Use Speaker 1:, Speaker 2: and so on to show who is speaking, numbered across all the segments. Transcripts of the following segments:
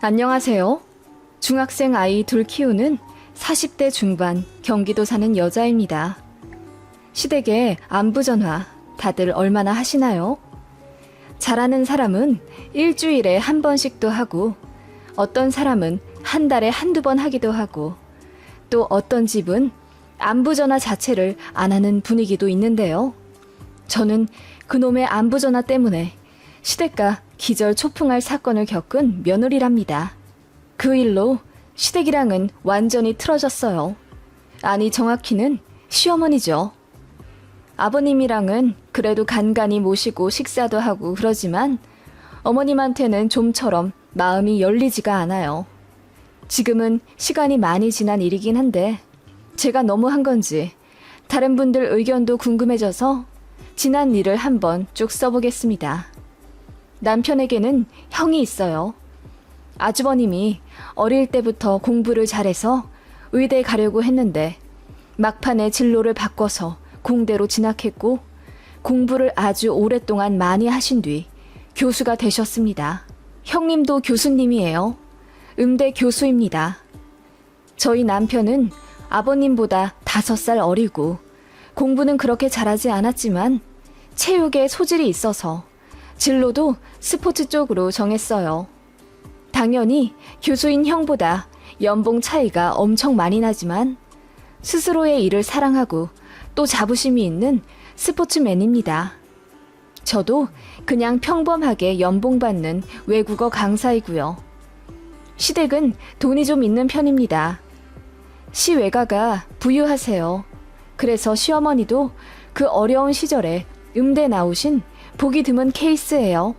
Speaker 1: 안녕하세요. 중학생 아이 둘 키우는 40대 중반 경기도 사는 여자입니다. 시댁에 안부전화 다들 얼마나 하시나요? 잘하는 사람은 일주일에 한 번씩도 하고, 어떤 사람은 한 달에 한두 번 하기도 하고, 또 어떤 집은 안부전화 자체를 안 하는 분위기도 있는데요. 저는 그놈의 안부전화 때문에 시댁과 기절초풍할 사건을 겪은 며느리랍니다. 그 일로 시댁이랑은 완전히 틀어졌어요. 아니, 정확히는 시어머니죠. 아버님이랑은 그래도 간간히 모시고 식사도 하고 그러지만 어머님한테는 좀처럼 마음이 열리지가 않아요. 지금은 시간이 많이 지난 일이긴 한데 제가 너무 한 건지 다른 분들 의견도 궁금해져서 지난 일을 한번 쭉 써보겠습니다. 남편에게는 형이 있어요. 아주버님이 어릴 때부터 공부를 잘해서 의대 가려고 했는데 막판에 진로를 바꿔서 공대로 진학했고 공부를 아주 오랫동안 많이 하신 뒤 교수가 되셨습니다. 형님도 교수님이에요. 음대 교수입니다. 저희 남편은 아버님보다 5살 어리고 공부는 그렇게 잘하지 않았지만 체육에 소질이 있어서 진로도 스포츠 쪽으로 정했어요. 당연히 교수인 형보다 연봉 차이가 엄청 많이 나지만 스스로의 일을 사랑하고 또 자부심이 있는 스포츠맨입니다. 저도 그냥 평범하게 연봉 받는 외국어 강사이고요. 시댁은 돈이 좀 있는 편입니다. 시외가가 부유하세요. 그래서 시어머니도 그 어려운 시절에 음대 나오신 보기 드문 케이스예요.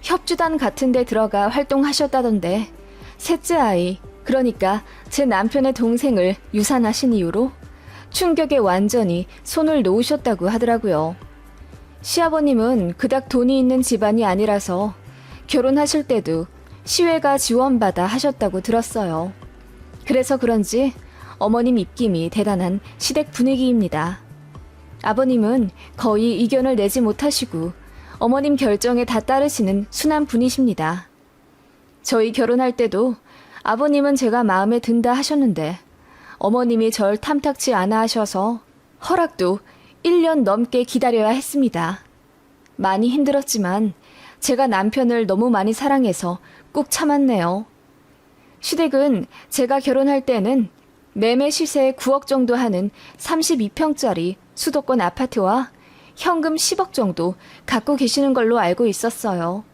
Speaker 1: 협주단 같은 데 들어가 활동하셨다던데 셋째 아이, 그러니까 제 남편의 동생을 유산하신 이유로 충격에 완전히 손을 놓으셨다고 하더라고요. 시아버님은 그닥 돈이 있는 집안이 아니라서 결혼하실 때도 시외가 지원받아 하셨다고 들었어요. 그래서 그런지 어머님 입김이 대단한 시댁 분위기입니다. 아버님은 거의 이견을 내지 못하시고 어머님 결정에 다 따르시는 순한 분이십니다. 저희 결혼할 때도 아버님은 제가 마음에 든다 하셨는데 어머님이 절 탐탁치 않아 하셔서 허락도 1년 넘게 기다려야 했습니다. 많이 힘들었지만 제가 남편을 너무 많이 사랑해서 꾹 참았네요. 시댁은 제가 결혼할 때는 매매 시세 9억 정도 하는 32평짜리 수도권 아파트와 현금 10억 정도 갖고 계시는 걸로 알고 있었어요.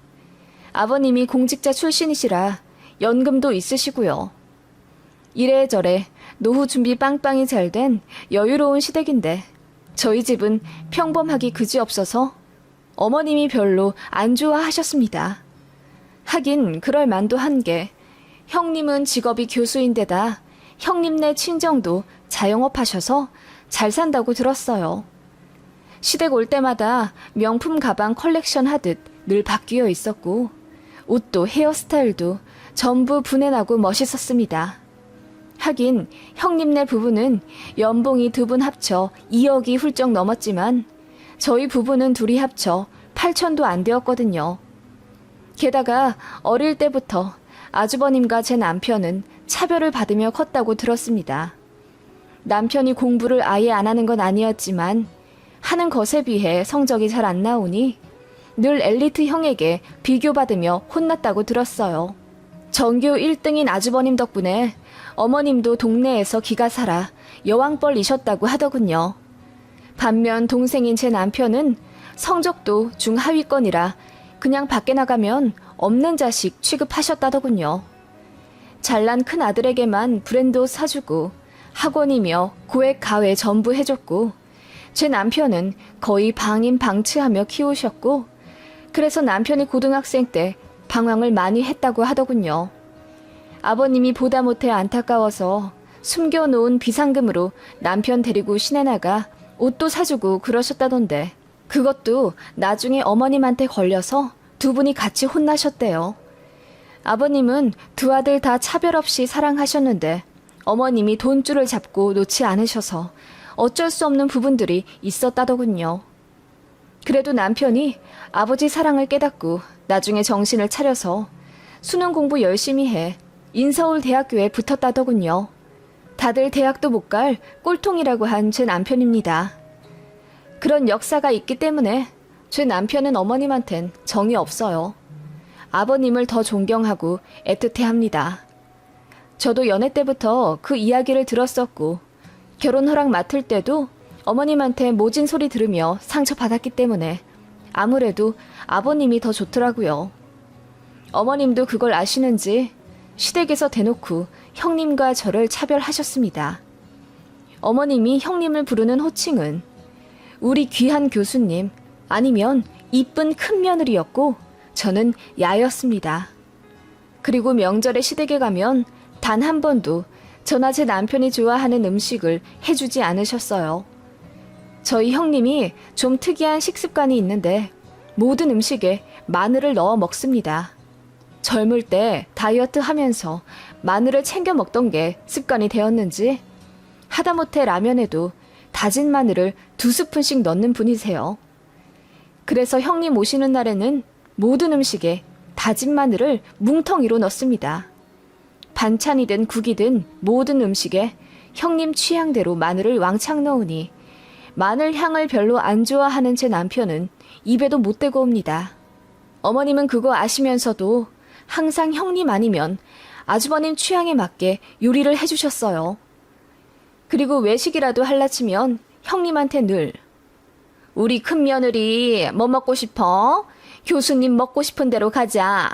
Speaker 1: 아버님이 공직자 출신이시라 연금도 있으시고요. 이래저래 노후 준비 빵빵히 잘 된 여유로운 시댁인데 저희 집은 평범하기 그지없어서 어머님이 별로 안 좋아하셨습니다. 하긴 그럴 만도 한 게 형님은 직업이 교수인데다 형님네 친정도 자영업 하셔서 잘 산다고 들었어요. 시댁 올 때마다 명품 가방 컬렉션 하듯 늘 바뀌어 있었고 옷도 헤어스타일도 전부 분해나고 멋있었습니다. 하긴 형님네 부부는 연봉이 두 분 합쳐 2억이 훌쩍 넘었지만 저희 부부는 둘이 합쳐 8천도 안 되었거든요. 게다가 어릴 때부터 아주버님과 제 남편은 차별을 받으며 컸다고 들었습니다. 남편이 공부를 아예 안 하는 건 아니었지만 하는 것에 비해 성적이 잘 안 나오니 늘 엘리트 형에게 비교받으며 혼났다고 들었어요. 전교 1등인 아주버님 덕분에 어머님도 동네에서 기가 살아 여왕벌이셨다고 하더군요. 반면 동생인 제 남편은 성적도 중하위권이라 그냥 밖에 나가면 없는 자식 취급하셨다더군요. 잘난 큰 아들에게만 브랜드 옷 사주고 학원이며 고액 가외 전부 해줬고 제 남편은 거의 방임방치하며 키우셨고 그래서 남편이 고등학생 때 방황을 많이 했다고 하더군요. 아버님이 보다 못해 안타까워서 숨겨놓은 비상금으로 남편 데리고 시내 나가 옷도 사주고 그러셨다던데 그것도 나중에 어머님한테 걸려서 두 분이 같이 혼나셨대요. 아버님은 두 아들 다 차별 없이 사랑하셨는데 어머님이 돈줄을 잡고 놓지 않으셔서 어쩔 수 없는 부분들이 있었다더군요. 그래도 남편이 아버지 사랑을 깨닫고 나중에 정신을 차려서 수능 공부 열심히 해 인서울 대학교에 붙었다더군요. 다들 대학도 못 갈 꼴통이라고 한 제 남편입니다. 그런 역사가 있기 때문에 제 남편은 어머님한텐 정이 없어요. 아버님을 더 존경하고 애틋해합니다. 저도 연애 때부터 그 이야기를 들었었고 결혼 허락 맡을 때도 어머님한테 모진 소리 들으며 상처받았기 때문에 아무래도 아버님이 더 좋더라고요. 어머님도 그걸 아시는지 시댁에서 대놓고 형님과 저를 차별하셨습니다. 어머님이 형님을 부르는 호칭은 우리 귀한 교수님 아니면 이쁜 큰 며느리였고 저는 야였습니다. 그리고 명절에 시댁에 가면 단 한 번도 저나 제 남편이 좋아하는 음식을 해주지 않으셨어요. 저희 형님이 좀 특이한 식습관이 있는데 모든 음식에 마늘을 넣어 먹습니다. 젊을 때 다이어트 하면서 마늘을 챙겨 먹던 게 습관이 되었는지 하다못해 라면에도 다진 마늘을 2스푼씩 넣는 분이세요. 그래서 형님 오시는 날에는 모든 음식에 다진 마늘을 뭉텅이로 넣습니다. 반찬이든 국이든 모든 음식에 형님 취향대로 마늘을 왕창 넣으니 마늘 향을 별로 안 좋아하는 제 남편은 입에도 못 대고 옵니다. 어머님은 그거 아시면서도 항상 형님 아니면 아주버님 취향에 맞게 요리를 해주셨어요. 그리고 외식이라도 할라치면 형님한테 늘 우리 큰며느리 뭐 먹고 싶어? 교수님 먹고 싶은 대로 가자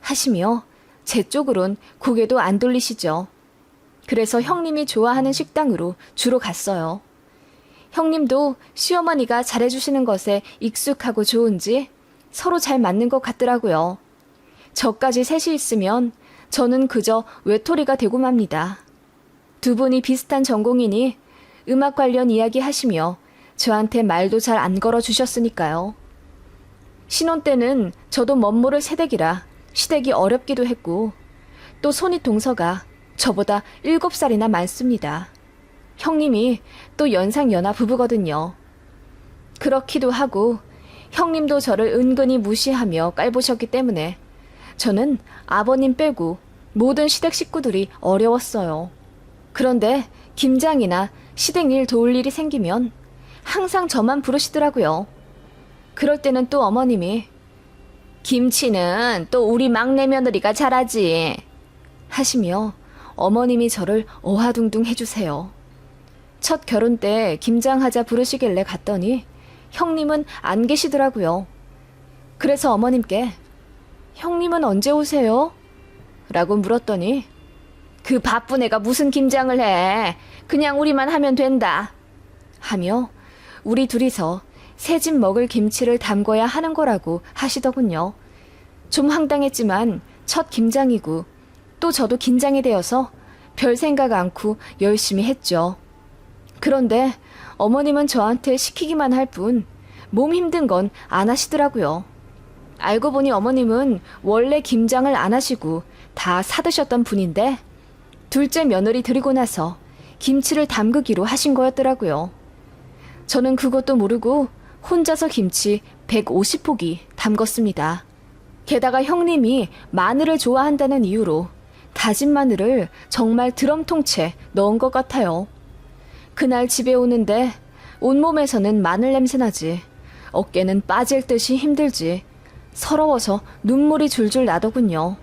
Speaker 1: 하시며 제 쪽으론 고개도 안 돌리시죠. 그래서 형님이 좋아하는 식당으로 주로 갔어요. 형님도 시어머니가 잘해주시는 것에 익숙하고 좋은지 서로 잘 맞는 것 같더라고요. 저까지 셋이 있으면 저는 그저 외톨이가 되고 맙니다. 두 분이 비슷한 전공이니 음악 관련 이야기 하시며 저한테 말도 잘 안 걸어주셨으니까요. 신혼 때는 저도 멋모를 새댁이라 시댁이 어렵기도 했고 또 손윗 동서가 저보다 7살이나 많습니다. 형님이 또 연상연하 부부거든요. 그렇기도 하고 형님도 저를 은근히 무시하며 깔보셨기 때문에 저는 아버님 빼고 모든 시댁 식구들이 어려웠어요. 그런데 김장이나 시댁 일 도울 일이 생기면 항상 저만 부르시더라고요. 그럴 때는 또 어머님이 김치는 또 우리 막내 며느리가 잘하지 하시며 어머님이 저를 어화둥둥 해주세요. 첫 결혼 때 김장하자 부르시길래 갔더니 형님은 안 계시더라고요. 그래서 어머님께 형님은 언제 오세요? 라고 물었더니 그 바쁜 애가 무슨 김장을 해. 그냥 우리만 하면 된다. 하며 우리 둘이서 새 집 먹을 김치를 담궈야 하는 거라고 하시더군요. 좀 황당했지만 첫 김장이고 또 저도 긴장이 되어서 별 생각 않고 열심히 했죠. 그런데 어머님은 저한테 시키기만 할 뿐 몸 힘든 건 안 하시더라고요. 알고 보니 어머님은 원래 김장을 안 하시고 다 사드셨던 분인데 둘째 며느리 들이고 나서 김치를 담그기로 하신 거였더라고요. 저는 그것도 모르고 혼자서 김치 150포기 담궜습니다. 게다가 형님이 마늘을 좋아한다는 이유로 다진 마늘을 정말 드럼통째 넣은 것 같아요. 그날 집에 오는데 온몸에서는 마늘 냄새 나지 어깨는 빠질 듯이 힘들지 서러워서 눈물이 줄줄 나더군요.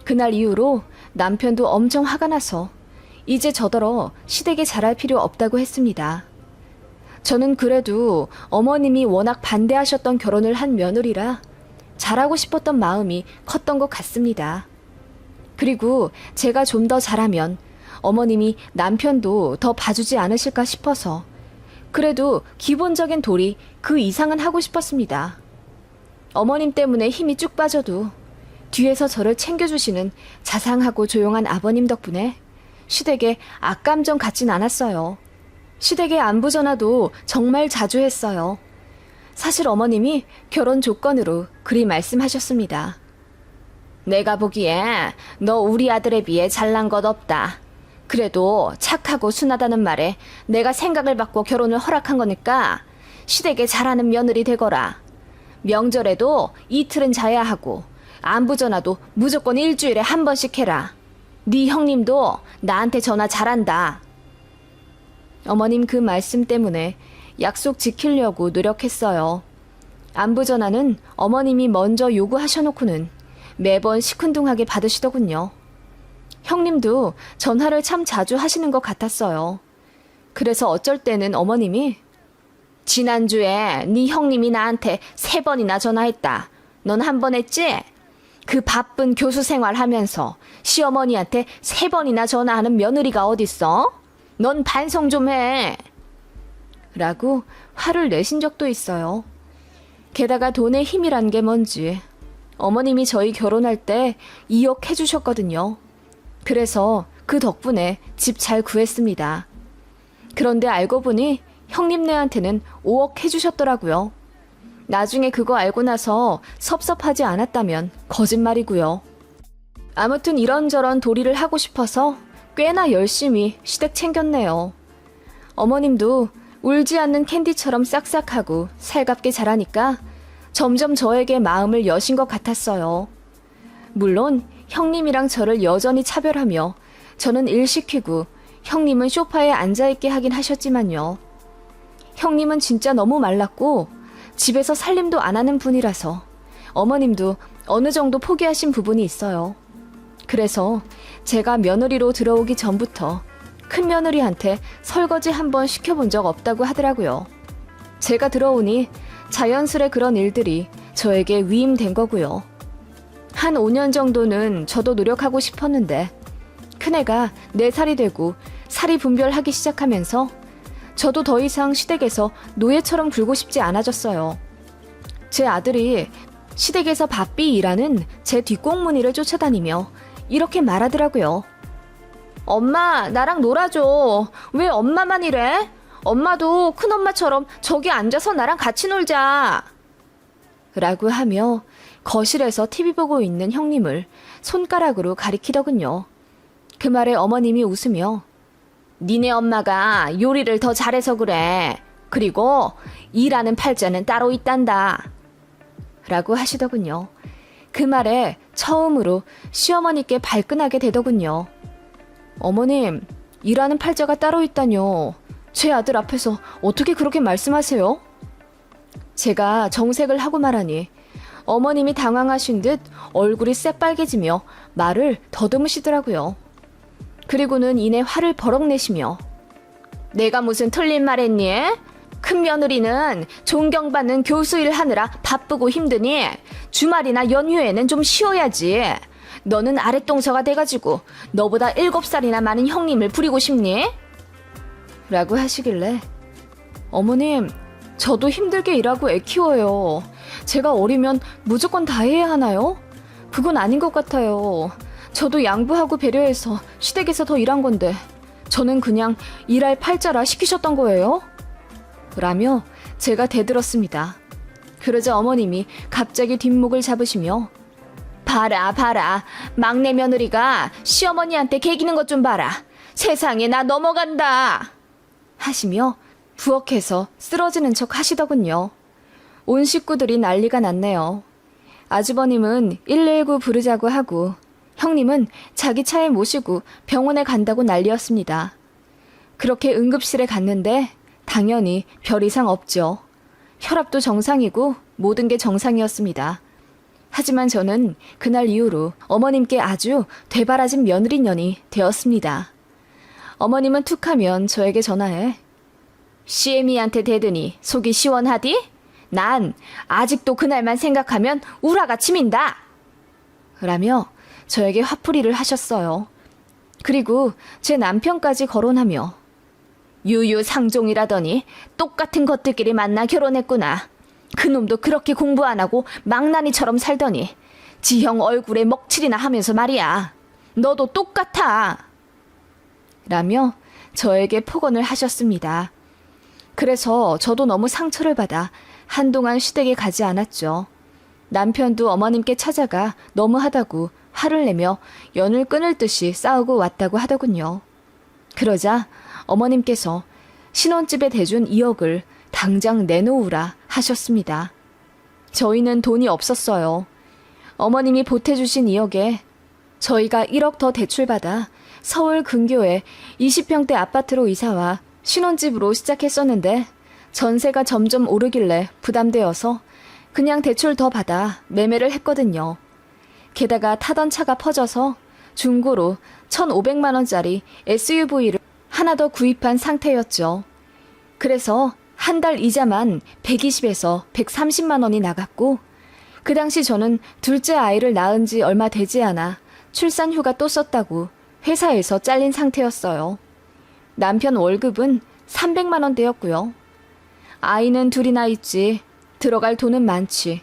Speaker 1: 그날 이후로 남편도 엄청 화가 나서 이제 저더러 시댁에 잘할 필요 없다고 했습니다. 저는 그래도 어머님이 워낙 반대하셨던 결혼을 한 며느리라 잘하고 싶었던 마음이 컸던 것 같습니다. 그리고 제가 좀 더 잘하면 어머님이 남편도 더 봐주지 않으실까 싶어서 그래도 기본적인 도리 그 이상은 하고 싶었습니다. 어머님 때문에 힘이 쭉 빠져도 뒤에서 저를 챙겨주시는 자상하고 조용한 아버님 덕분에 시댁에 악감정 갖진 않았어요. 시댁에 안부 전화도 정말 자주 했어요. 사실 어머님이 결혼 조건으로 그리 말씀하셨습니다. 내가 보기에 너 우리 아들에 비해 잘난 것 없다. 그래도 착하고 순하다는 말에 내가 생각을 바꿔 결혼을 허락한 거니까 시댁에 잘하는 며느리 되거라. 명절에도 이틀은 자야 하고 안부 전화도 무조건 일주일에 한 번씩 해라. 네 형님도 나한테 전화 잘한다. 어머님 그 말씀 때문에 약속 지키려고 노력했어요. 안부 전화는 어머님이 먼저 요구하셔놓고는 매번 시큰둥하게 받으시더군요. 형님도 전화를 참 자주 하시는 것 같았어요. 그래서 어쩔 때는 어머님이 지난주에 네 형님이 나한테 3번이나 전화했다. 넌 한 번 했지? 그 바쁜 교수 생활하면서 시어머니한테 3번이나 전화하는 며느리가 어딨어? 넌 반성 좀 해. 라고 화를 내신 적도 있어요. 게다가 돈의 힘이란 게 뭔지 어머님이 저희 결혼할 때 2억 해주셨거든요. 그래서 그 덕분에 집 잘 구했습니다. 그런데 알고 보니 형님네한테는 5억 해주셨더라고요. 나중에 그거 알고 나서 섭섭하지 않았다면 거짓말이고요. 아무튼 이런저런 도리를 하고 싶어서 꽤나 열심히 시댁 챙겼네요. 어머님도 울지 않는 캔디처럼 싹싹하고 살갑게 자라니까 점점 저에게 마음을 여신 것 같았어요. 물론 형님이랑 저를 여전히 차별하며 저는 일 시키고 형님은 소파에 앉아있게 하긴 하셨지만요. 형님은 진짜 너무 말랐고 집에서 살림도 안 하는 분이라서 어머님도 어느 정도 포기하신 부분이 있어요. 그래서 제가 며느리로 들어오기 전부터 큰 며느리한테 설거지 한번 시켜본 적 없다고 하더라고요. 제가 들어오니 자연스레 그런 일들이 저에게 위임된 거고요. 한 5년 정도는 저도 노력하고 싶었는데 큰애가 4살이 되고 살이 분별하기 시작하면서 저도 더 이상 시댁에서 노예처럼 굴고 싶지 않아졌어요. 제 아들이 시댁에서 바삐 일하는 제 뒷공무니를 쫓아다니며 이렇게 말하더라고요. 엄마, 나랑 놀아줘. 왜 엄마만 이래? 엄마도 큰엄마처럼 저기 앉아서 나랑 같이 놀자. 라고 하며 거실에서 TV 보고 있는 형님을 손가락으로 가리키더군요. 그 말에 어머님이 웃으며 니네 엄마가 요리를 더 잘해서 그래. 그리고 일하는 팔자는 따로 있단다. 라고 하시더군요. 그 말에 처음으로 시어머니께 발끈하게 되더군요. 어머님, 일하는 팔자가 따로 있다뇨. 제 아들 앞에서 어떻게 그렇게 말씀하세요? 제가 정색을 하고 말하니 어머님이 당황하신 듯 얼굴이 새빨개지며 말을 더듬으시더라고요. 그리고는 이내 화를 버럭 내시며 내가 무슨 틀린 말 했니? 큰 며느리는 존경받는 교수 일 하느라 바쁘고 힘드니 주말이나 연휴에는 좀 쉬어야지. 너는 아랫동서가 돼가지고 너보다 7살이나 많은 형님을 부리고 싶니? 라고 하시길래 어머님, 저도 힘들게 일하고 애 키워요. 제가 어리면 무조건 다 해야 하나요? 그건 아닌 것 같아요. 저도 양보하고 배려해서 시댁에서 더 일한 건데 저는 그냥 일할 팔자라 시키셨던 거예요? 라며 제가 대들었습니다. 그러자 어머님이 갑자기 뒷목을 잡으시며 봐라 막내 며느리가 시어머니한테 개기는 것 좀 봐라. 세상에 나 넘어간다 하시며 부엌에서 쓰러지는 척 하시더군요. 온 식구들이 난리가 났네요. 아주버님은 119 부르자고 하고 형님은 자기 차에 모시고 병원에 간다고 난리였습니다. 그렇게 응급실에 갔는데 당연히 별 이상 없죠. 혈압도 정상이고 모든 게 정상이었습니다. 하지만 저는 그날 이후로 어머님께 아주 되바라진 며느리년이 되었습니다. 어머님은 툭하면 저에게 전화해 시애미한테 대드니 속이 시원하디? 난 아직도 그날만 생각하면 우라가 치민다! 라며 저에게 화풀이를 하셨어요. 그리고 제 남편까지 거론하며 유유상종이라더니 똑같은 것들끼리 만나 결혼했구나. 그놈도 그렇게 공부 안 하고 망나니처럼 살더니 지형 얼굴에 먹칠이나 하면서 말이야. 너도 똑같아. 라며 저에게 폭언을 하셨습니다. 그래서 저도 너무 상처를 받아 한동안 시댁에 가지 않았죠. 남편도 어머님께 찾아가 너무하다고 화를 내며 연을 끊을 듯이 싸우고 왔다고 하더군요. 그러자 어머님께서 신혼집에 대준 2억을 당장 내놓으라 하셨습니다. 저희는 돈이 없었어요. 어머님이 보태주신 2억에 저희가 1억 더 대출받아 서울 근교에 20평대 아파트로 이사와 신혼집으로 시작했었는데 전세가 점점 오르길래 부담되어서 그냥 대출 더 받아 매매를 했거든요. 게다가 타던 차가 퍼져서 중고로 1,500만 원짜리 SUV를 하나 더 구입한 상태였죠. 그래서 한 달 이자만 120에서 130만 원이 나갔고 그 당시 저는 둘째 아이를 낳은 지 얼마 되지 않아 출산 휴가 또 썼다고 회사에서 잘린 상태였어요. 남편 월급은 300만 원대였고요. 아이는 둘이나 있지. 들어갈 돈은 많지.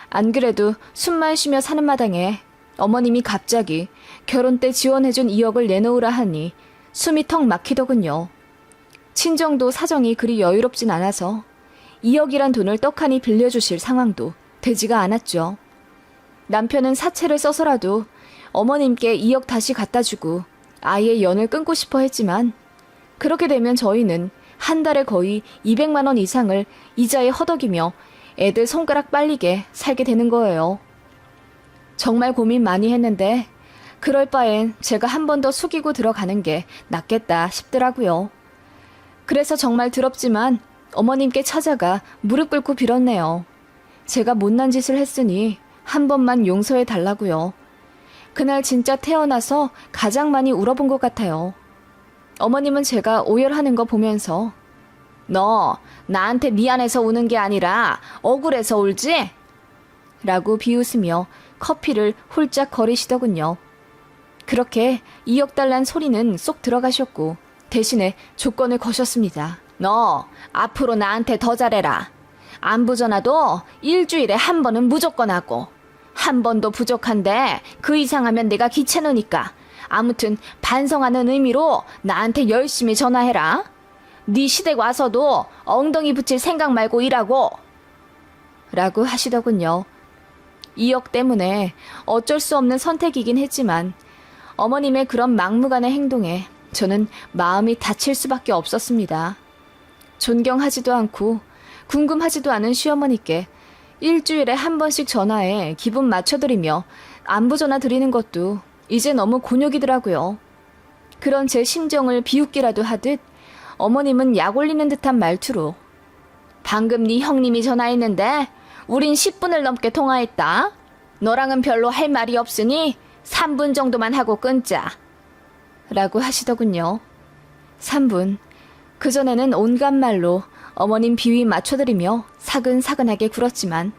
Speaker 1: 안 그래도 숨만 쉬며 사는 마당에 어머님이 갑자기 결혼 때 지원해준 2억을 내놓으라 하니 숨이 턱 막히더군요. 친정도 사정이 그리 여유롭진 않아서 2억이란 돈을 떡하니 빌려주실 상황도 되지가 않았죠. 남편은 사채를 써서라도 어머님께 2억 다시 갖다 주고 아이의 연을 끊고 싶어 했지만 그렇게 되면 저희는 한 달에 거의 200만 원 이상을 이자에 허덕이며 애들 손가락 빨리게 살게 되는 거예요. 정말 고민 많이 했는데 그럴 바엔 제가 한 번 더 숙이고 들어가는 게 낫겠다 싶더라고요. 그래서 정말 더럽지만 어머님께 찾아가 무릎 꿇고 빌었네요. 제가 못난 짓을 했으니 한 번만 용서해 달라고요. 그날 진짜 태어나서 가장 많이 울어본 것 같아요. 어머님은 제가 오열하는 거 보면서 너 나한테 미안해서 우는 게 아니라 억울해서 울지? 라고 비웃으며 커피를 홀짝 거리시더군요. 그렇게 2억 달란 소리는 쏙 들어가셨고 대신에 조건을 거셨습니다. 너 앞으로 나한테 더 잘해라. 안부 전화도 일주일에 한 번은 무조건 하고 한 번도 부족한데 그 이상 하면 내가 귀찮으니까 아무튼 반성하는 의미로 나한테 열심히 전화해라. 네 시댁 와서도 엉덩이 붙일 생각 말고 일하고 라고 하시더군요. 2억 때문에 어쩔 수 없는 선택이긴 했지만 어머님의 그런 막무가내 행동에 저는 마음이 다칠 수밖에 없었습니다. 존경하지도 않고 궁금하지도 않은 시어머니께 일주일에 한 번씩 전화해 기분 맞춰드리며 안부 전화 드리는 것도 이제 너무 곤욕이더라고요. 그런 제 심정을 비웃기라도 하듯 어머님은 약 올리는 듯한 말투로 방금 네 형님이 전화했는데 우린 10분을 넘게 통화했다. 너랑은 별로 할 말이 없으니 3분 정도만 하고 끊자. 라고 하시더군요. 3분. 그전에는 온갖 말로 어머님 비위 맞춰드리며 사근사근하게 굴었지만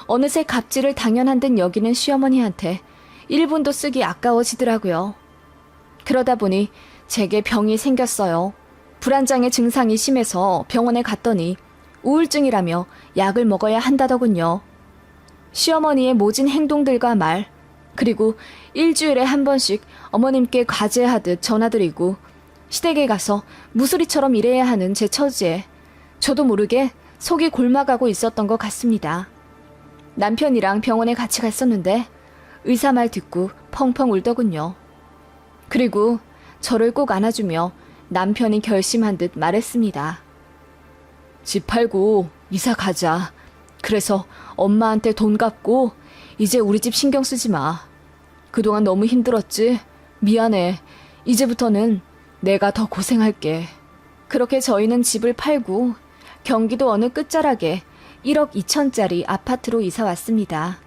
Speaker 1: 어느새 갑질을 당연한 듯 여기는 시어머니한테 1분도 쓰기 아까워지더라고요. 그러다 보니 제게 병이 생겼어요. 불안장애 증상이 심해서 병원에 갔더니 우울증이라며 약을 먹어야 한다더군요. 시어머니의 모진 행동들과 말, 그리고 일주일에 한 번씩 어머님께 과제하듯 전화드리고 시댁에 가서 무수리처럼 일해야 하는 제 처지에 저도 모르게 속이 골마가고 있었던 것 같습니다. 남편이랑 병원에 같이 갔었는데 의사 말 듣고 펑펑 울더군요. 그리고 저를 꼭 안아주며 남편이 결심한 듯 말했습니다. 집 팔고 이사 가자. 그래서 엄마한테 돈 갚고 이제 우리 집 신경 쓰지 마. 그동안 너무 힘들었지? 미안해. 이제부터는 내가 더 고생할게. 그렇게 저희는 집을 팔고 경기도 어느 끝자락에 1억 2천짜리 아파트로 이사 왔습니다.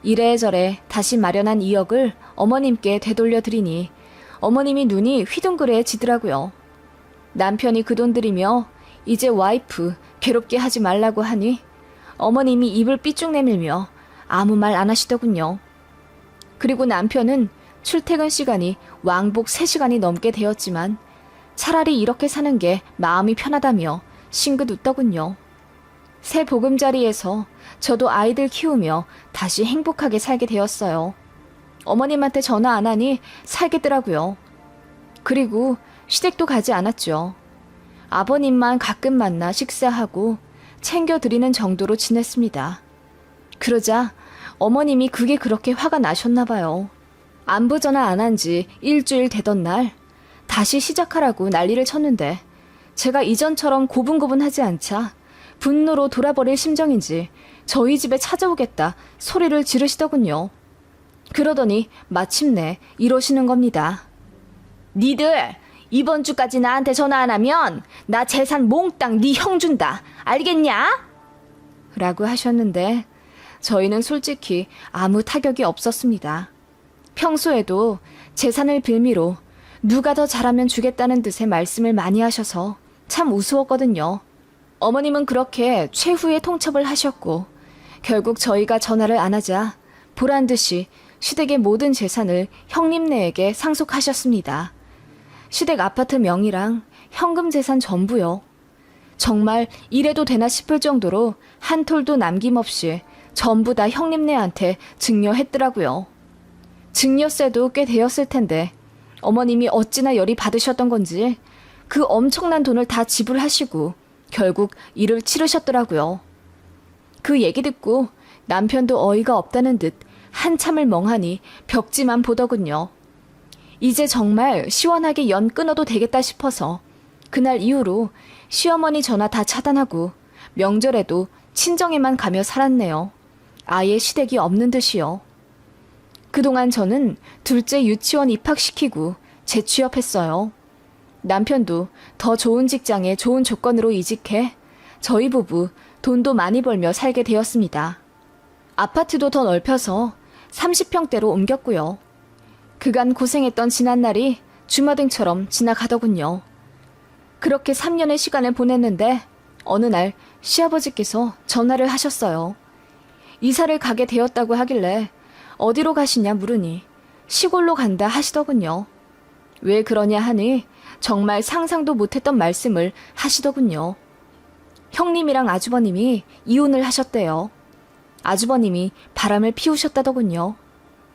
Speaker 1: 이래저래 다시 마련한 2억을 어머님께 되돌려 드리니 어머님이 눈이 휘둥그레지더라고요. 남편이 그 돈 들이며 이제 와이프 괴롭게 하지 말라고 하니 어머님이 입을 삐쭉 내밀며 아무 말 안 하시더군요. 그리고 남편은 출퇴근 시간이 왕복 3시간이 넘게 되었지만 차라리 이렇게 사는 게 마음이 편하다며 싱긋 웃더군요. 새 보금자리에서 저도 아이들 키우며 다시 행복하게 살게 되었어요. 어머님한테 전화 안 하니 살겠더라고요. 그리고 시댁도 가지 않았죠. 아버님만 가끔 만나 식사하고 챙겨드리는 정도로 지냈습니다. 그러자 어머님이 그게 그렇게 화가 나셨나 봐요. 안부 전화 안 한 지 일주일 되던 날 다시 시작하라고 난리를 쳤는데 제가 이전처럼 고분고분하지 않자 분노로 돌아버릴 심정인지 저희 집에 찾아오겠다 소리를 지르시더군요. 그러더니 마침내 이러시는 겁니다. 니들 이번 주까지 나한테 전화 안 하면 나 재산 몽땅 네 형 준다. 알겠냐? 라고 하셨는데 저희는 솔직히 아무 타격이 없었습니다. 평소에도 재산을 빌미로 누가 더 잘하면 주겠다는 듯의 말씀을 많이 하셔서 참 우스웠거든요. 어머님은 그렇게 최후의 통첩을 하셨고 결국 저희가 전화를 안 하자 보란듯이 시댁의 모든 재산을 형님네에게 상속하셨습니다. 시댁 아파트 명의랑 현금 재산 전부요. 정말 이래도 되나 싶을 정도로 한 톨도 남김없이 전부 다 형님네한테 증여했더라고요. 증여세도 꽤 되었을 텐데 어머님이 어찌나 열이 받으셨던 건지 그 엄청난 돈을 다 지불하시고 결국 일을 치르셨더라고요. 그 얘기 듣고 남편도 어이가 없다는 듯 한참을 멍하니 벽지만 보더군요. 이제 정말 시원하게 연 끊어도 되겠다 싶어서 그날 이후로 시어머니 전화 다 차단하고 명절에도 친정에만 가며 살았네요. 아예 시댁이 없는 듯이요. 그동안 저는 둘째 유치원 입학시키고 재취업했어요. 남편도 더 좋은 직장에 좋은 조건으로 이직해 저희 부부 돈도 많이 벌며 살게 되었습니다. 아파트도 더 넓혀서 30평대로 옮겼고요. 그간 고생했던 지난날이 주마등처럼 지나가더군요. 그렇게 3년의 시간을 보냈는데 어느 날 시아버지께서 전화를 하셨어요. 이사를 가게 되었다고 하길래 어디로 가시냐 물으니 시골로 간다 하시더군요. 왜 그러냐 하니 정말 상상도 못했던 말씀을 하시더군요. 형님이랑 아주버님이 이혼을 하셨대요. 아주버님이 바람을 피우셨다더군요.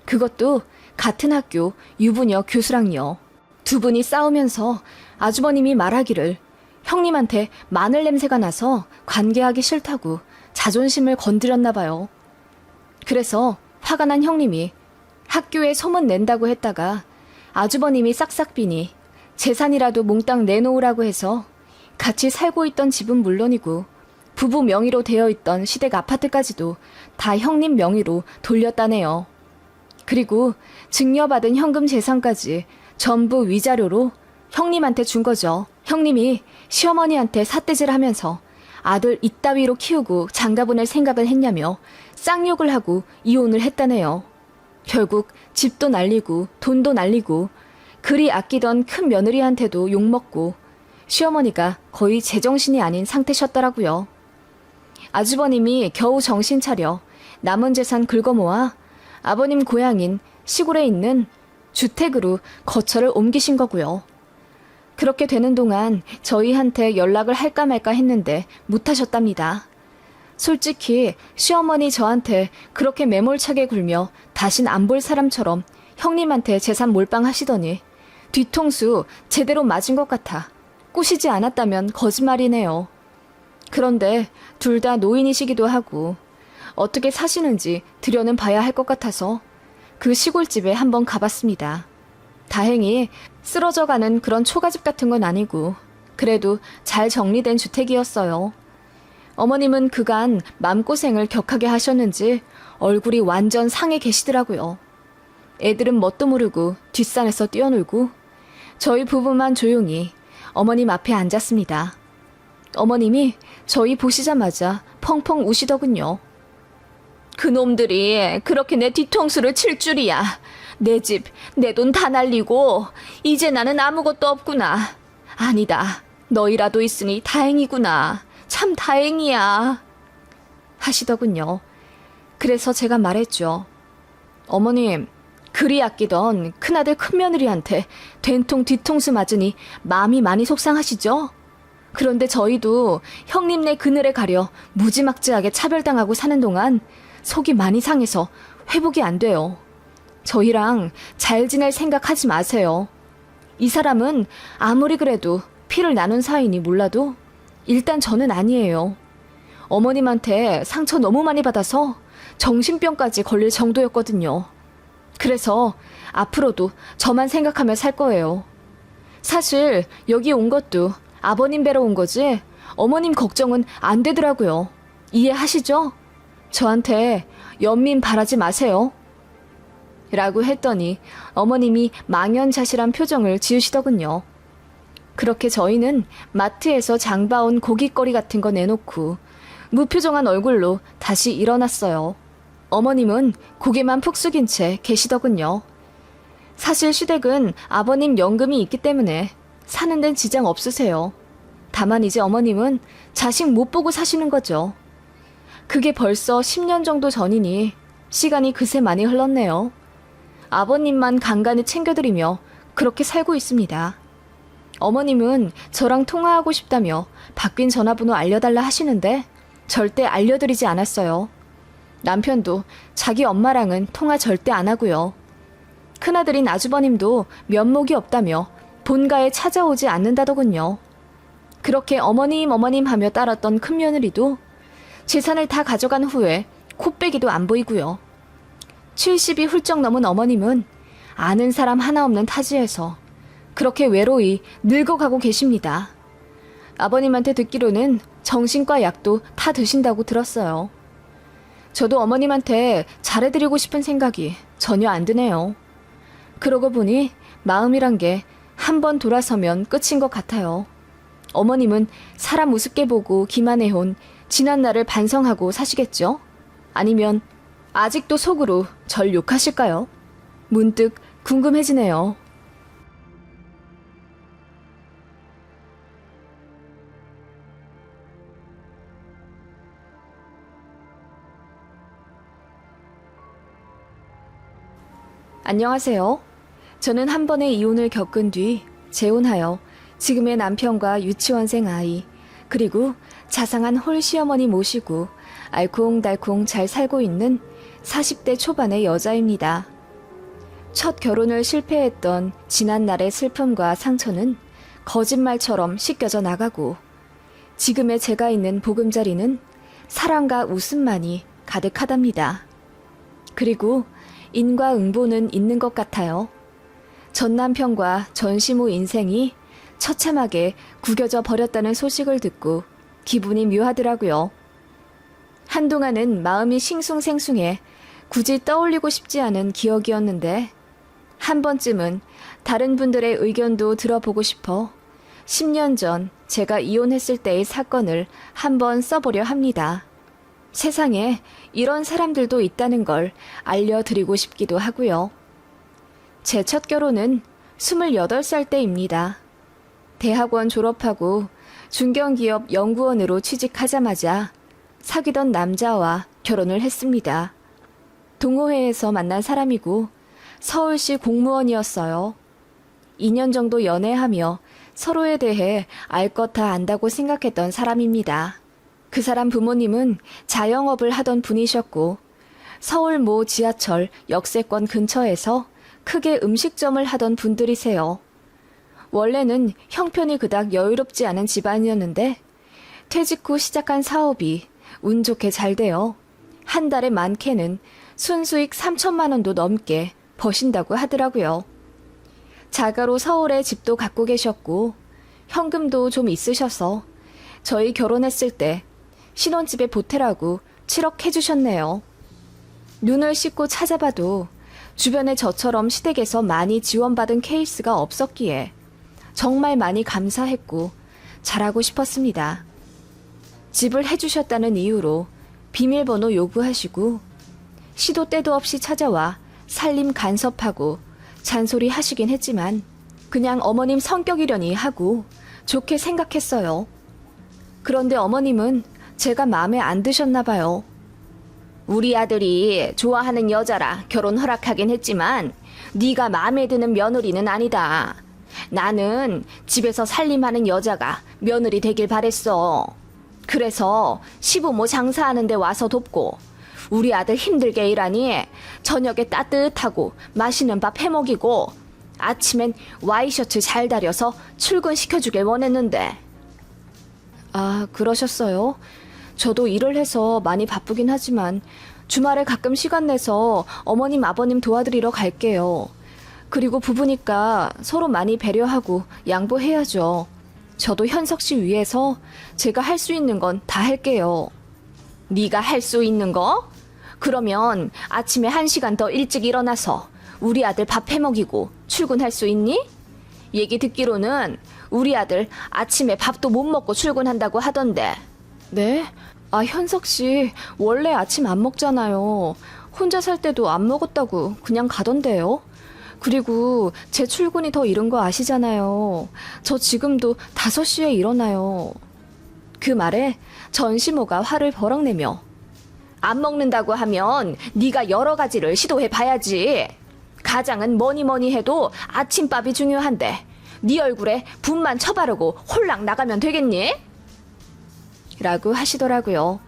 Speaker 1: 그것도 같은 학교 유부녀 교수랑요. 두 분이 싸우면서 아주버님이 말하기를 형님한테 마늘 냄새가 나서 관계하기 싫다고 자존심을 건드렸나 봐요. 그래서 화가 난 형님이 학교에 소문 낸다고 했다가 아주버님이 싹싹 비니 재산이라도 몽땅 내놓으라고 해서 같이 살고 있던 집은 물론이고 부부 명의로 되어 있던 시댁 아파트까지도 다 형님 명의로 돌렸다네요. 그리고 증여받은 현금 재산까지 전부 위자료로 형님한테 준 거죠. 형님이 시어머니한테 삿대질하면서 아들 이따위로 키우고 장가보낼 생각을 했냐며 쌍욕을 하고 이혼을 했다네요. 결국 집도 날리고 돈도 날리고 그리 아끼던 큰 며느리한테도 욕먹고 시어머니가 거의 제정신이 아닌 상태셨더라고요. 아주버님이 겨우 정신 차려 남은 재산 긁어모아 아버님 고향인 시골에 있는 주택으로 거처를 옮기신 거고요. 그렇게 되는 동안 저희한테 연락을 할까 말까 했는데 못하셨답니다. 솔직히 시어머니 저한테 그렇게 매몰차게 굴며 다신 안 볼 사람처럼 형님한테 재산 몰빵하시더니 뒤통수 제대로 맞은 것 같아 꼬시지 않았다면 거짓말이네요. 그런데 둘 다 노인이시기도 하고 어떻게 사시는지 들여는 봐야 할 것 같아서 그 시골집에 한번 가봤습니다. 다행히 쓰러져가는 그런 초가집 같은 건 아니고 그래도 잘 정리된 주택이었어요. 어머님은 그간 맘고생을 격하게 하셨는지 얼굴이 완전 상해 계시더라고요. 애들은 뭣도 모르고 뒷산에서 뛰어놀고 저희 부부만 조용히 어머님 앞에 앉았습니다. 어머님이 저희 보시자마자 펑펑 우시더군요. 그놈들이 그렇게 내 뒤통수를 칠 줄이야. 내 집, 내 돈 다 날리고 이제 나는 아무것도 없구나. 아니다. 너희라도 있으니 다행이구나. 참 다행이야. 하시더군요. 그래서 제가 말했죠. 어머님, 그리 아끼던 큰아들 큰며느리한테 된통 뒤통수 맞으니 마음이 많이 속상하시죠? 그런데 저희도 형님네 그늘에 가려 무지막지하게 차별당하고 사는 동안 속이 많이 상해서 회복이 안 돼요. 저희랑 잘 지낼 생각하지 마세요. 이 사람은 아무리 그래도 피를 나눈 사이니 몰라도 일단 저는 아니에요. 어머님한테 상처 너무 많이 받아서 정신병까지 걸릴 정도였거든요. 그래서 앞으로도 저만 생각하며 살 거예요. 사실 여기 온 것도 아버님 뵈러 온 거지 어머님 걱정은 안 되더라고요. 이해하시죠? 저한테 연민 바라지 마세요. 라고 했더니 어머님이 망연자실한 표정을 지으시더군요. 그렇게 저희는 마트에서 장봐온 고깃거리 같은 거 내놓고 무표정한 얼굴로 다시 일어났어요. 어머님은 고개만 푹 숙인 채 계시더군요. 사실 시댁은 아버님 연금이 있기 때문에 사는 데는 지장 없으세요. 다만 이제 어머님은 자식 못 보고 사시는 거죠. 그게 벌써 10년 정도 전이니 시간이 그새 많이 흘렀네요. 아버님만 간간히 챙겨드리며 그렇게 살고 있습니다. 어머님은 저랑 통화하고 싶다며 바뀐 전화번호 알려달라 하시는데 절대 알려드리지 않았어요. 남편도 자기 엄마랑은 통화 절대 안 하고요. 큰아들인 아주버님도 면목이 없다며 본가에 찾아오지 않는다더군요. 그렇게 어머님 하며 따랐던 큰며느리도 재산을 다 가져간 후에 코빼기도 안 보이고요. 70이 훌쩍 넘은 어머님은 아는 사람 하나 없는 타지에서 그렇게 외로이 늙어가고 계십니다. 아버님한테 듣기로는 정신과 약도 다 드신다고 들었어요. 저도 어머님한테 잘해드리고 싶은 생각이 전혀 안 드네요. 그러고 보니 마음이란 게 한 번 돌아서면 끝인 것 같아요. 어머님은 사람 우습게 보고 기만해온 지난 날을 반성하고 사시겠죠? 아니면 아직도 속으로 절 욕하실까요? 문득 궁금해지네요. 안녕하세요. 저는 한 번의 이혼을 겪은 뒤 재혼하여 지금의 남편과 유치원생 아이, 그리고 자상한 홀시어머니 모시고 알콩달콩 잘 살고 있는 40대 초반의 여자입니다. 첫 결혼을 실패했던 지난날의 슬픔과 상처는 거짓말처럼 씻겨져 나가고 지금의 제가 있는 보금자리는 사랑과 웃음만이 가득하답니다. 그리고 인과응보는 있는 것 같아요. 전 남편과 전 시모 인생이 처참하게 구겨져 버렸다는 소식을 듣고 기분이 묘하더라고요. 한동안은 마음이 싱숭생숭해 굳이 떠올리고 싶지 않은 기억이었는데 한 번쯤은 다른 분들의 의견도 들어보고 싶어 10년 전 제가 이혼했을 때의 사건을 한번 써보려 합니다. 세상에 이런 사람들도 있다는 걸 알려드리고 싶기도 하고요. 제 첫 결혼은 28살 때입니다. 대학원 졸업하고 중견기업 연구원으로 취직하자마자 사귀던 남자와 결혼을 했습니다. 동호회에서 만난 사람이고 서울시 공무원이었어요. 2년 정도 연애하며 서로에 대해 알 것 다 안다고 생각했던 사람입니다. 그 사람 부모님은 자영업을 하던 분이셨고 서울 모 지하철 역세권 근처에서 크게 음식점을 하던 분들이세요. 원래는 형편이 그닥 여유롭지 않은 집안이었는데 퇴직 후 시작한 사업이 운 좋게 잘 되어 한 달에 많게는 순수익 3천만 원도 넘게 버신다고 하더라고요. 자가로 서울에 집도 갖고 계셨고 현금도 좀 있으셔서 저희 결혼했을 때 신혼집에 보태라고 7억 해주셨네요. 눈을 씻고 찾아봐도 주변에 저처럼 시댁에서 많이 지원받은 케이스가 없었기에 정말 많이 감사했고 잘하고 싶었습니다. 집을 해주셨다는 이유로 비밀번호 요구하시고 시도 때도 없이 찾아와 살림 간섭하고 잔소리 하시긴 했지만 그냥 어머님 성격이려니 하고 좋게 생각했어요. 그런데 어머님은 제가 마음에 안 드셨나 봐요. 우리 아들이 좋아하는 여자라 결혼 허락하긴 했지만 네가 마음에 드는 며느리는 아니다. 나는 집에서 살림하는 여자가 며느리 되길 바랬어. 그래서 시부모 장사하는 데 와서 돕고 우리 아들 힘들게 일하니 저녁에 따뜻하고 맛있는 밥 해먹이고 아침엔 와이셔츠 잘 다려서 출근시켜주길 원했는데. 아, 그러셨어요? 저도 일을 해서 많이 바쁘긴 하지만 주말에 가끔 시간 내서 어머님 아버님 도와드리러 갈게요. 그리고 부부니까 서로 많이 배려하고 양보해야죠. 저도 현석 씨 위해서 제가 할 수 있는 건 다 할게요. 네가 할 수 있는 거? 그러면 아침에 1시간 더 일찍 일어나서 우리 아들 밥 해먹이고 출근할 수 있니? 얘기 듣기로는 우리 아들 아침에 밥도 못 먹고 출근한다고 하던데. 네? 아, 현석 씨 원래 아침 안 먹잖아요. 혼자 살 때도 안 먹었다고 그냥 가던데요. 그리고 제 출근이 더 이른 거 아시잖아요. 저 지금도 5시에 일어나요. 그 말에 전시모가 화를 버럭 내며 안 먹는다고 하면 네가 여러 가지를 시도해 봐야지. 가장은 뭐니 해도 아침밥이 중요한데 네 얼굴에 분만 쳐바르고 홀랑 나가면 되겠니? 라고 하시더라고요.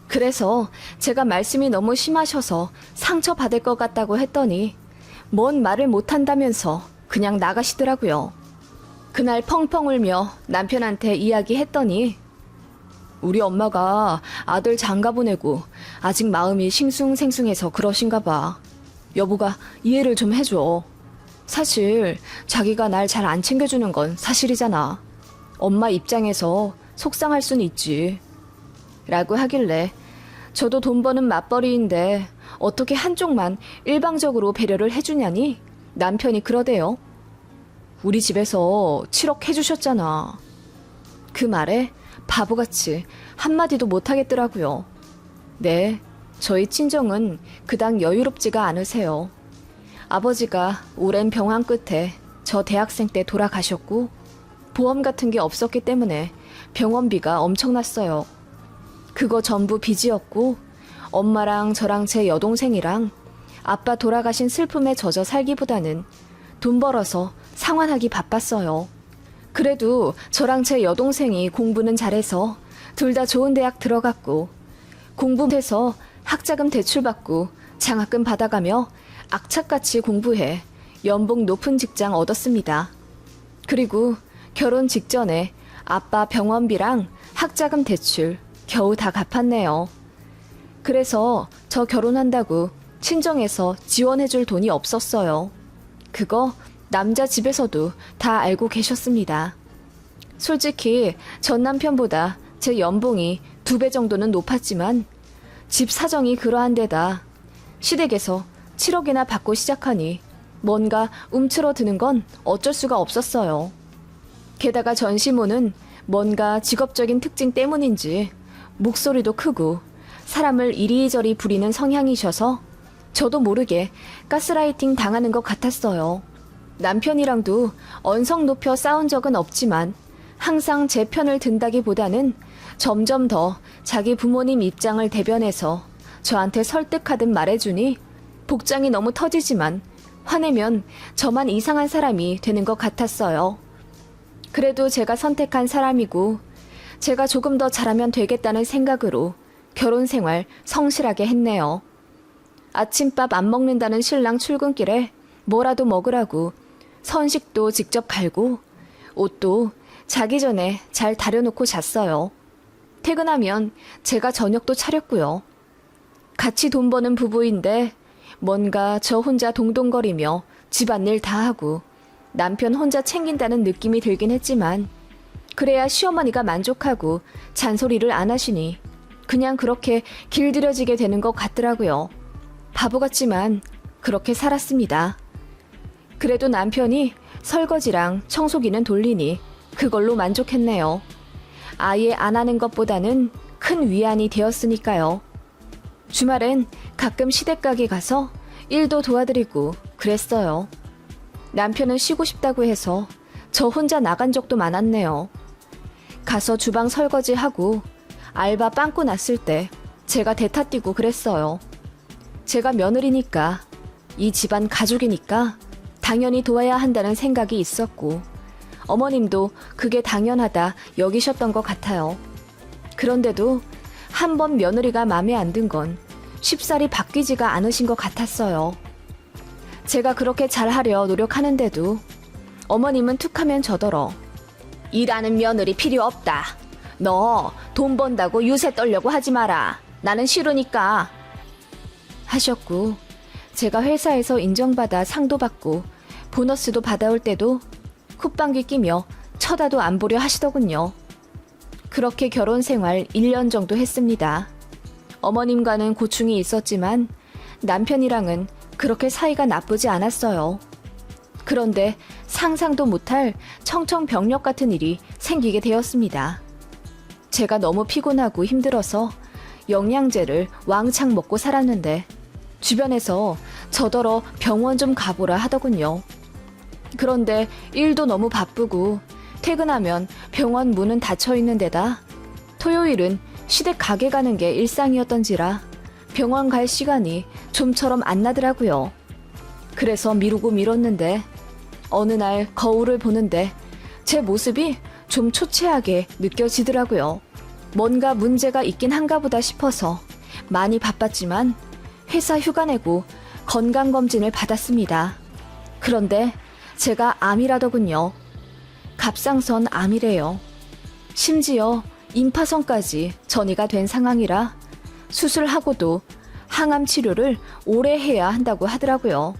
Speaker 1: 그래서 제가 말씀이 너무 심하셔서 상처받을 것 같다고 했더니 뭔 말을 못한다면서 그냥 나가시더라고요. 그날 펑펑 울며 남편한테 이야기했더니 우리 엄마가 아들 장가 보내고 아직 마음이 싱숭생숭해서 그러신가 봐. 여보가 이해를 좀 해줘. 사실 자기가 날 잘 안 챙겨주는 건 사실이잖아. 엄마 입장에서 속상할 순 있지. 라고 하길래 저도 돈 버는 맞벌이인데 어떻게 한쪽만 일방적으로 배려를 해주냐니 남편이 그러대요. 우리 집에서 7억 해주셨잖아. 그 말에 바보같이 한마디도 못하겠더라고요. 네, 저희 친정은 그닥 여유롭지가 않으세요. 아버지가 오랜 병환 끝에 저 대학생 때 돌아가셨고 보험 같은 게 없었기 때문에 병원비가 엄청났어요. 그거 전부 빚이었고 엄마랑 저랑 제 여동생이랑 아빠 돌아가신 슬픔에 젖어 살기보다는 돈 벌어서 상환하기 바빴어요. 그래도 저랑 제 여동생이 공부는 잘해서 둘 다 좋은 대학 들어갔고 공부해서 학자금 대출받고 장학금 받아가며 악착같이 공부해 연봉 높은 직장 얻었습니다. 그리고 결혼 직전에 아빠 병원비랑 학자금 대출 겨우 다 갚았네요. 그래서 저 결혼한다고 친정에서 지원해줄 돈이 없었어요. 그거 남자 집에서도 다 알고 계셨습니다. 솔직히 전 남편보다 제 연봉이 2배 정도는 높았지만 집 사정이 그러한 데다 시댁에서 7억이나 받고 시작하니 뭔가 움츠러드는 건 어쩔 수가 없었어요. 게다가 전시모는 뭔가 직업적인 특징 때문인지 목소리도 크고 사람을 이리저리 부리는 성향이셔서 저도 모르게 가스라이팅 당하는 것 같았어요. 남편이랑도 언성 높여 싸운 적은 없지만 항상 제 편을 든다기보다는 점점 더 자기 부모님 입장을 대변해서 저한테 설득하듯 말해주니 복장이 너무 터지지만 화내면 저만 이상한 사람이 되는 것 같았어요. 그래도 제가 선택한 사람이고 제가 조금 더 잘하면 되겠다는 생각으로 결혼 생활 성실하게 했네요. 아침밥 안 먹는다는 신랑 출근길에 뭐라도 먹으라고 선식도 직접 갈고 옷도 자기 전에 잘 다려놓고 잤어요. 퇴근하면 제가 저녁도 차렸고요. 같이 돈 버는 부부인데 뭔가 저 혼자 동동거리며 집안일 다 하고 남편 혼자 챙긴다는 느낌이 들긴 했지만 그래야 시어머니가 만족하고 잔소리를 안 하시니 그냥 그렇게 길들여지게 되는 것 같더라고요. 바보 같지만 그렇게 살았습니다. 그래도 남편이 설거지랑 청소기는 돌리니 그걸로 만족했네요. 아예 안 하는 것보다는 큰 위안이 되었으니까요. 주말엔 가끔 시댁가게 가서 일도 도와드리고 그랬어요. 남편은 쉬고 싶다고 해서 저 혼자 나간 적도 많았네요. 가서 주방 설거지하고 알바 빵꾸 났을 때 제가 대타 뛰고 그랬어요. 제가 며느리니까 이 집안 가족이니까 당연히 도와야 한다는 생각이 있었고 어머님도 그게 당연하다 여기셨던 것 같아요. 그런데도 한 번 며느리가 마음에 안 든 건 쉽사리 바뀌지가 않으신 것 같았어요. 제가 그렇게 잘하려 노력하는데도 어머님은 툭하면 저더러 일하는 며느리 필요 없다. 너 돈 번다고 유세 떨려고 하지 마라. 나는 싫으니까. 하셨고 제가 회사에서 인정받아 상도 받고 보너스도 받아올 때도 콧방귀 끼며 쳐다도 안 보려 하시더군요. 그렇게 결혼 생활 1년 정도 했습니다. 어머님과는 고충이 있었지만 남편이랑은 그렇게 사이가 나쁘지 않았어요. 그런데 상상도 못할 청천벽력 같은 일이 생기게 되었습니다. 제가 너무 피곤하고 힘들어서 영양제를 왕창 먹고 살았는데 주변에서 저더러 병원 좀 가보라 하더군요. 그런데 일도 너무 바쁘고 퇴근하면 병원 문은 닫혀 있는 데다 토요일은 시댁 가게 가는 게 일상이었던지라 병원 갈 시간이 좀처럼 안 나더라고요. 그래서 미루고 미뤘는데 어느 날 거울을 보는데 제 모습이 좀 초췌하게 느껴지더라고요. 뭔가 문제가 있긴 한가 보다 싶어서 많이 바빴지만 회사 휴가 내고 건강검진을 받았습니다. 그런데 제가 암이라더군요. 갑상선 암이래요. 심지어 임파선까지 전이가 된 상황이라 수술하고도 항암 치료를 오래 해야 한다고 하더라고요.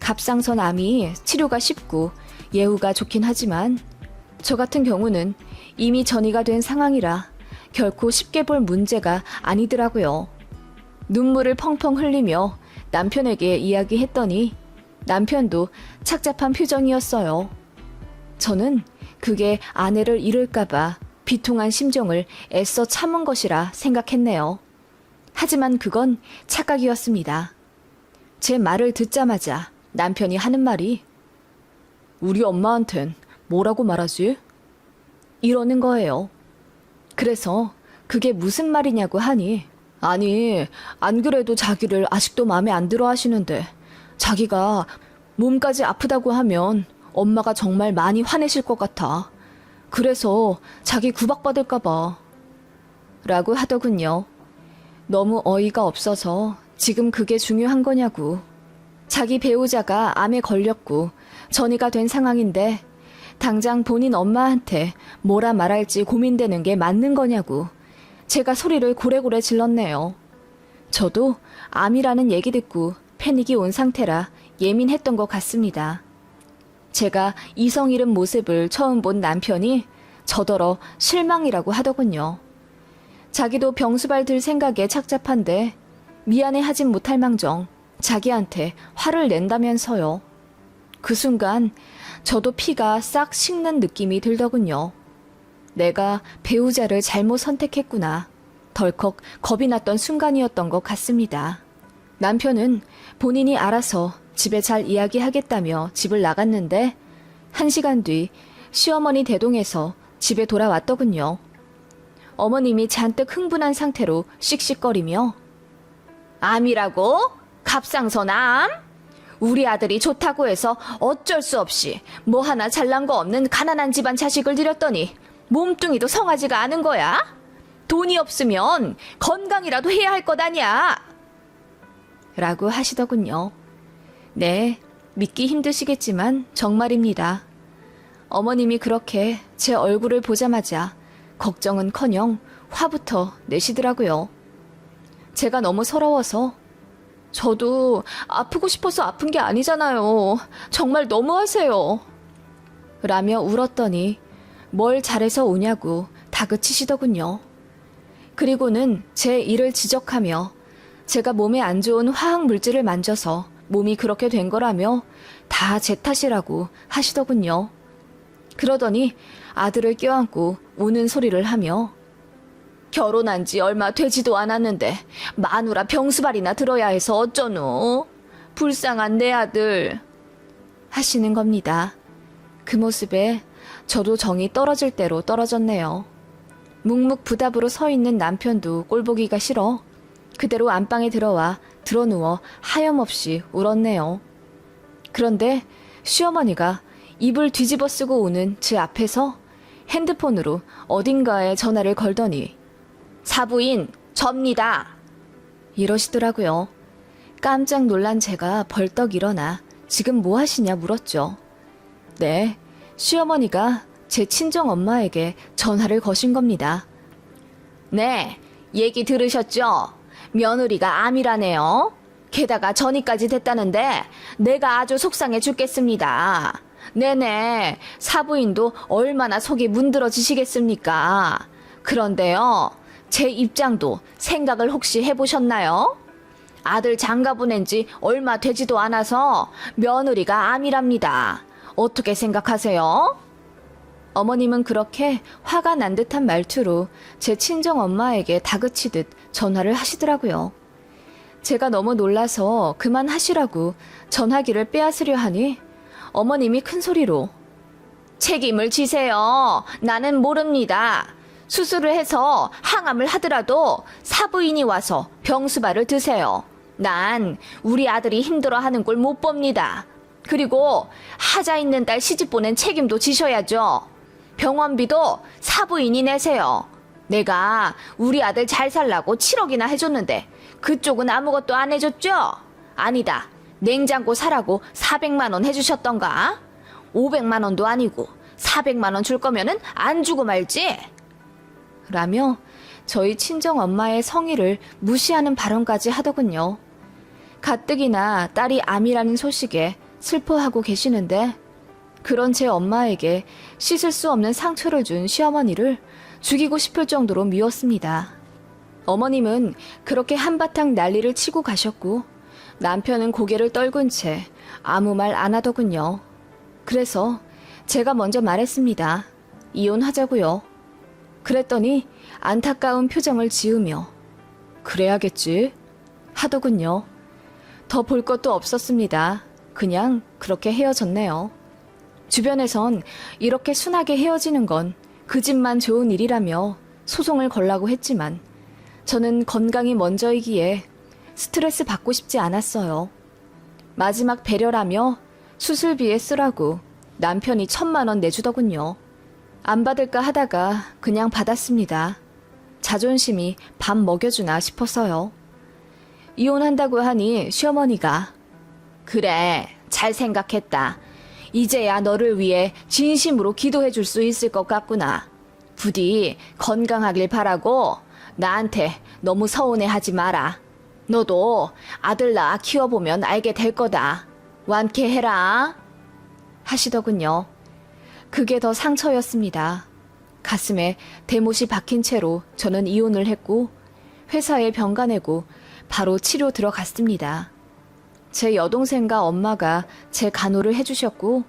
Speaker 1: 갑상선 암이 치료가 쉽고 예후가 좋긴 하지만 저 같은 경우는 이미 전이가 된 상황이라 결코 쉽게 볼 문제가 아니더라고요. 눈물을 펑펑 흘리며 남편에게 이야기했더니 남편도 착잡한 표정이었어요. 저는 그게 아내를 잃을까봐 비통한 심정을 애써 참은 것이라 생각했네요. 하지만 그건 착각이었습니다. 제 말을 듣자마자 남편이 하는 말이 우리 엄마한텐 뭐라고 말하지? 이러는 거예요. 그래서 그게 무슨 말이냐고 하니 아니 안 그래도 자기를 아직도 마음에 안 들어 하시는데 자기가 몸까지 아프다고 하면 엄마가 정말 많이 화내실 것 같아. 그래서 자기 구박받을까 봐 라고 하더군요. 너무 어이가 없어서 지금 그게 중요한 거냐고. 자기 배우자가 암에 걸렸고 전이가 된 상황인데 당장 본인 엄마한테 뭐라 말할지 고민되는 게 맞는 거냐고 제가 소리를 고래고래 질렀네요. 저도 암이라는 얘기 듣고 패닉이 온 상태라 예민했던 것 같습니다. 제가 이성 잃은 모습을 처음 본 남편이 저더러 실망이라고 하더군요. 자기도 병수발 들 생각에 착잡한데 미안해하진 못할 망정 자기한테 화를 낸다면서요. 그 순간 저도 피가 싹 식는 느낌이 들더군요. 내가 배우자를 잘못 선택했구나. 덜컥 겁이 났던 순간이었던 것 같습니다. 남편은 본인이 알아서 집에 잘 이야기하겠다며 집을 나갔는데 1시간 뒤 시어머니 대동에서 집에 돌아왔더군요. 어머님이 잔뜩 흥분한 상태로 씩씩거리며 암이라고? 갑상선 암? 우리 아들이 좋다고 해서 어쩔 수 없이 뭐 하나 잘난 거 없는 가난한 집안 자식을 들였더니 몸뚱이도 성하지가 않은 거야? 돈이 없으면 건강이라도 해야 할 것 아니야? 라고 하시더군요. 네, 믿기 힘드시겠지만 정말입니다. 어머님이 그렇게 제 얼굴을 보자마자 걱정은커녕 화부터 내시더라고요. 제가 너무 서러워서 저도 아프고 싶어서 아픈 게 아니잖아요. 정말 너무하세요. 라며 울었더니 뭘 잘해서 우냐고 다그치시더군요. 그리고는 제 일을 지적하며 제가 몸에 안 좋은 화학 물질을 만져서 몸이 그렇게 된 거라며 다 제 탓이라고 하시더군요. 그러더니 아들을 껴안고 우는 소리를 하며 결혼한 지 얼마 되지도 않았는데 마누라 병수발이나 들어야 해서 어쩌노? 불쌍한 내 아들 하시는 겁니다. 그 모습에 저도 정이 떨어질 대로 떨어졌네요. 묵묵부답으로 서 있는 남편도 꼴보기가 싫어 그대로 안방에 들어와 드러누워 하염없이 울었네요. 그런데 시어머니가 입을 뒤집어 쓰고 우는 제 앞에서 핸드폰으로 어딘가에 전화를 걸더니 사부인 접니다 이러시더라고요. 깜짝 놀란 제가 벌떡 일어나 지금 뭐 하시냐 물었죠. 네, 시어머니가 제 친정엄마에게 전화를 거신 겁니다. 네, 얘기 들으셨죠? 며느리가 암이라네요.
Speaker 2: 게다가 전이까지 됐다는데 내가 아주 속상해 죽겠습니다. 네네, 사부인도 얼마나 속이 문드러지시겠습니까? 그런데요, 제 입장도 생각을 혹시 해보셨나요? 아들 장가 보낸 지 얼마 되지도 않아서 며느리가 암이랍니다. 어떻게 생각하세요?
Speaker 1: 어머님은 그렇게 화가 난 듯한 말투로 제 친정 엄마에게 다그치듯 전화를 하시더라고요. 제가 너무 놀라서 그만하시라고 전화기를 빼앗으려 하니 어머님이 큰 소리로
Speaker 2: 책임을 지세요. 나는 모릅니다. 수술을 해서 항암을 하더라도 사부인이 와서 병수발을 드세요. 난 우리 아들이 힘들어하는 걸 못 봅니다. 그리고 하자 있는 딸 시집 보낸 책임도 지셔야죠. 병원비도 사부인이 내세요. 내가 우리 아들 잘 살라고 7억이나 해줬는데 그쪽은 아무것도 안 해줬죠? 아니다. 냉장고 사라고 400만 원 해주셨던가? 500만 원도 아니고 400만 원 줄 거면은 안 주고 말지?
Speaker 1: 라며 저희 친정 엄마의 성의를 무시하는 발언까지 하더군요. 가뜩이나 딸이 암이라는 소식에 슬퍼하고 계시는데 그런 제 엄마에게 씻을 수 없는 상처를 준 시어머니를 죽이고 싶을 정도로 미웠습니다. 어머님은 그렇게 한바탕 난리를 치고 가셨고 남편은 고개를 떨군 채 아무 말 안 하더군요. 그래서 제가 먼저 말했습니다. 이혼하자고요. 그랬더니 안타까운 표정을 지으며 그래야겠지 하더군요. 더 볼 것도 없었습니다. 그냥 그렇게 헤어졌네요. 주변에선 이렇게 순하게 헤어지는 건 그 집만 좋은 일이라며 소송을 걸라고 했지만 저는 건강이 먼저이기에 스트레스 받고 싶지 않았어요. 마지막 배려라며 수술비에 쓰라고 남편이 1,000만 원 내주더군요. 안 받을까 하다가 그냥 받았습니다. 자존심이 밥 먹여주나 싶어서요. 이혼한다고 하니 시어머니가
Speaker 2: 그래, 잘 생각했다. 이제야 너를 위해 진심으로 기도해 줄 수 있을 것 같구나. 부디 건강하길 바라고 나한테 너무 서운해하지 마라. 너도 아들 낳아 키워보면 알게 될 거다. 완쾌해라.
Speaker 1: 하시더군요. 그게 더 상처였습니다. 가슴에 대못이 박힌 채로 저는 이혼을 했고 회사에 병가 내고 바로 치료 들어갔습니다. 제 여동생과 엄마가 제 간호를 해주셨고